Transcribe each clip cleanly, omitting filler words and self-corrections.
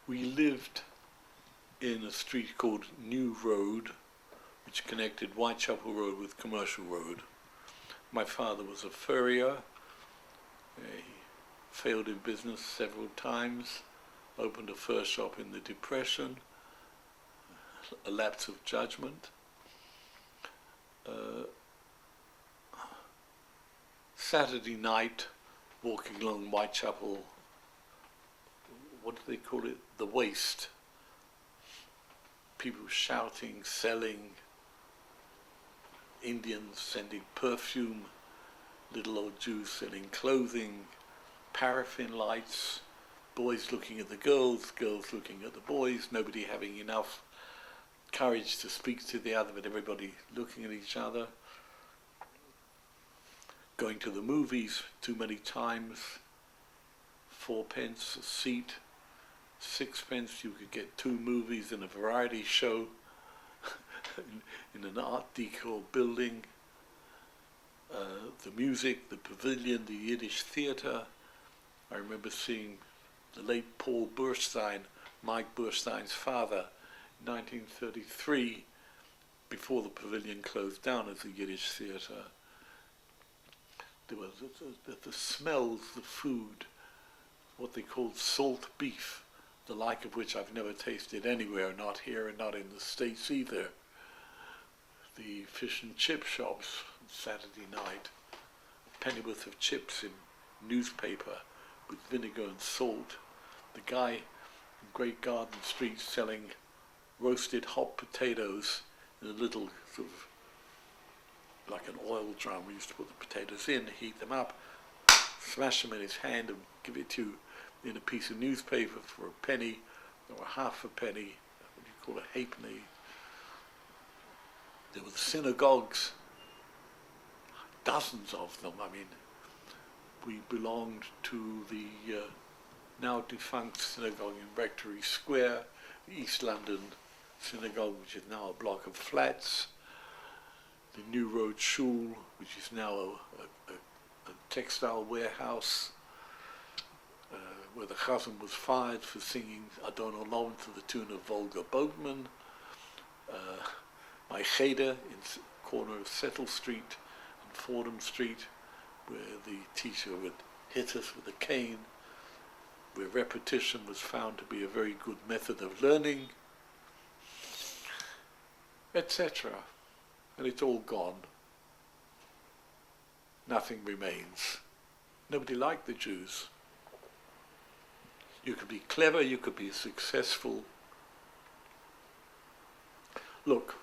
We lived in a street called New Road, which connected Whitechapel Road with Commercial Road. My father was a furrier. He failed in business several times, opened a fur shop in the Depression, a lapse of judgment. Saturday night, walking along Whitechapel, what do they call it? The Waste. People shouting, selling, Indians sending perfume, little old Jews selling clothing, paraffin lights, boys looking at the girls, girls looking at the boys, nobody having enough courage to speak to the other, but everybody looking at each other. Going to the movies too many times, 4p a seat, 6p you could get 2 movies in a variety show in an art deco building. The music, the pavilion, the Yiddish theatre. I remember seeing the late Paul Burstein, Mike Burstein's father, in 1933, before the pavilion closed down as a Yiddish theatre. There was the smells, the food, what they called salt beef, the like of which I've never tasted anywhere, not here and not in the States either. The fish and chip shops on Saturday night, a pennyworth of chips in newspaper with vinegar and salt. The guy in Great Garden Street selling roasted hot potatoes in a little sort of like an oil drum. We used to put the potatoes in, heat them up, smash them in his hand and give it to you in a piece of newspaper for a penny or half a penny, what do you call a halfpenny. There were the synagogues, dozens of them. I mean, we belonged to the now defunct synagogue in Rectory Square, the East London synagogue, which is now a block of flats, the New Road Shul, which is now a textile warehouse, where the chazan was fired for singing Adon Olam to the tune of Volga Boatman. My cheder in the corner of Settle Street and Fordham Street, where the teacher would hit us with a cane, where repetition was found to be a very good method of learning, etc. And it's all gone. Nothing remains. Nobody liked the Jews. You could be clever, you could be successful. Look,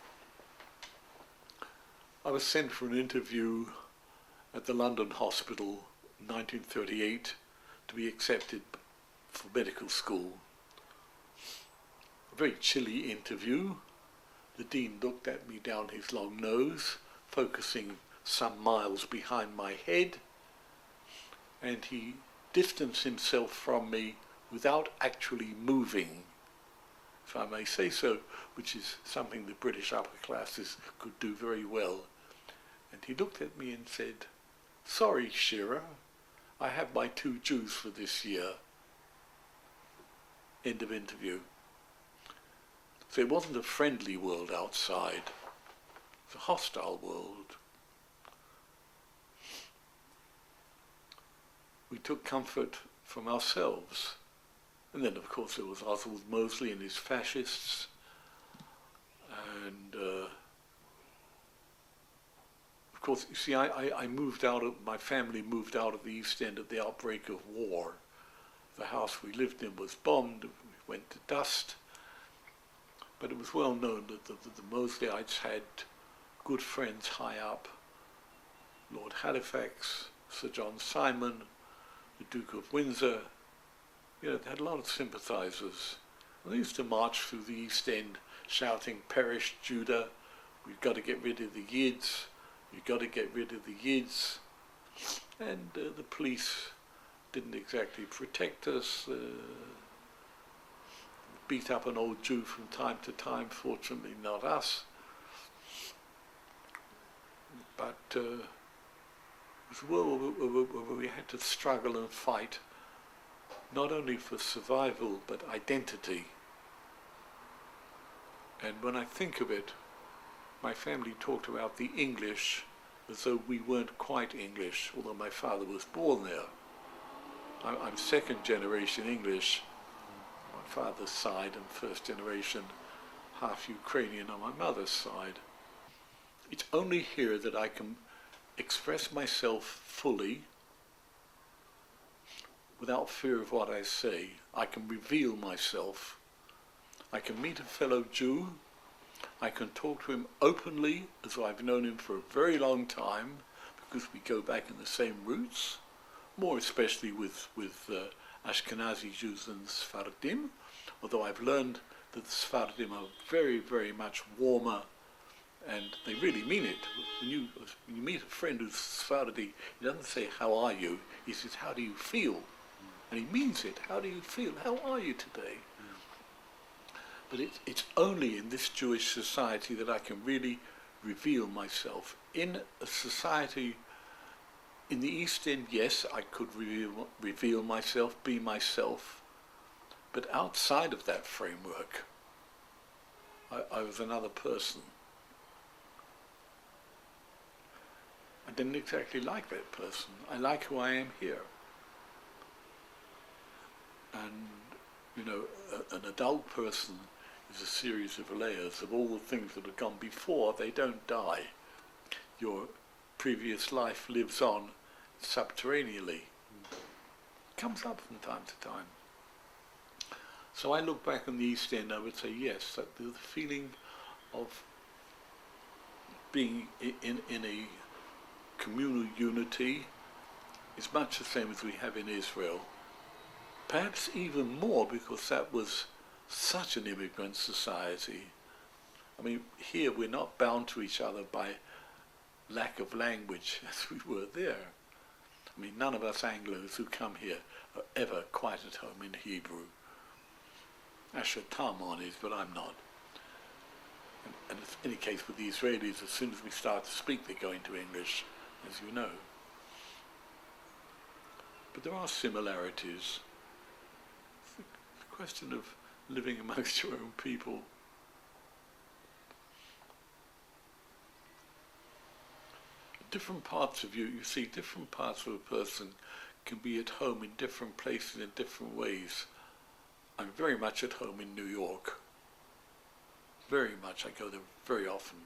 I was sent for an interview at the London Hospital in 1938 to be accepted for medical school. A very chilly interview. The dean looked at me down his long nose, focusing some miles behind my head, and he distanced himself from me without actually moving, if I may say so, which is something the British upper classes could do very well. And he looked at me and said, "Sorry, Sherer, I have my 2 Jews for this year." End of interview. So it wasn't a friendly world outside. It's a hostile world. We took comfort from ourselves. And then, of course, there was Oswald Mosley and his fascists. And, of course, you see, I moved out of, my family moved out of the East End at the outbreak of war. The house we lived in was bombed, we went to dust. But it was well known that the Mosleyites had good friends high up. Lord Halifax, Sir John Simon, the Duke of Windsor. You know, they had a lot of sympathizers. And they used to march through the East End shouting, "Perish Judah, we've got to get rid of the Yids, we've got to get rid of the Yids." And the police didn't exactly protect us. Beat up an old Jew from time to time, fortunately not us. But it was a world where we had to struggle and fight not only for survival but identity. And when I think of it, my family talked about the English as though we weren't quite English, although my father was born there. I'm second generation English on my father's side and first generation half Ukrainian on my mother's side. It's only here that I can express myself fully without fear of what I say. I can reveal myself. I can meet a fellow Jew. I can talk to him openly as though I've known him for a very long time because we go back in the same roots, more especially with Ashkenazi Jews and Sephardim, although I've learned that the Sephardim are very, very much warmer, and they really mean it. When you meet a friend who's Sephardi, he doesn't say, "How are you?" He says, "How do you feel?" And he means it. How do you feel? How are you today? But it's only in this Jewish society that I can really reveal myself. In a society in the East End, yes, I could reveal myself, be myself, but outside of that framework, I was another person. I didn't exactly like that person. I like who I am here. And, you know, an adult person is a series of layers of all the things that have gone before. They don't die. Your previous life lives on subterraneously. It comes up from time to time. So I look back on the East End, I would say yes, that the feeling of being in a communal unity is much the same as we have in Israel. Perhaps even more because that was such an immigrant society. I mean, here we're not bound to each other by lack of language as we were there. I mean, none of us Anglos who come here are ever quite at home in Hebrew. Asher Talmon is, but I'm not. And in any case with the Israelis, as soon as we start to speak, they go into English, as you know. But there are similarities. It's the question of living amongst your own people. Different parts of you see, different parts of a person can be at home in different places in different ways. I'm very much at home in New York. Very much. I go there very often.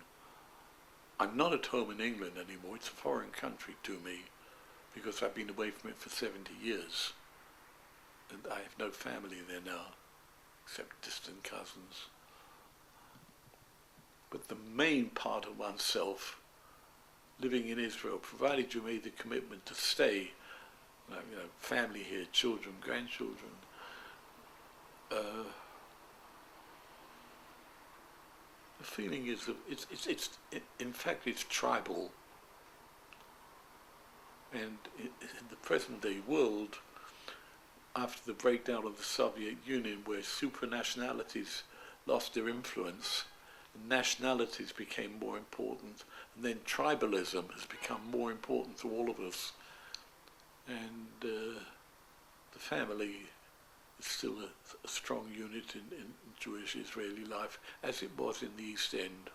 I'm not at home in England anymore. It's a foreign country to me because I've been away from it for 70 years. And I have no family there now, except distant cousins. But the main part of oneself, living in Israel, provided you made the commitment to stay, family here, children, grandchildren, the feeling is that in fact it's tribal, and in the present day world, after the breakdown of the Soviet Union, where supranationalities lost their influence, nationalities became more important, and then tribalism has become more important to all of us, and the family is still a strong unit in Jewish Israeli life, as it was in the East End.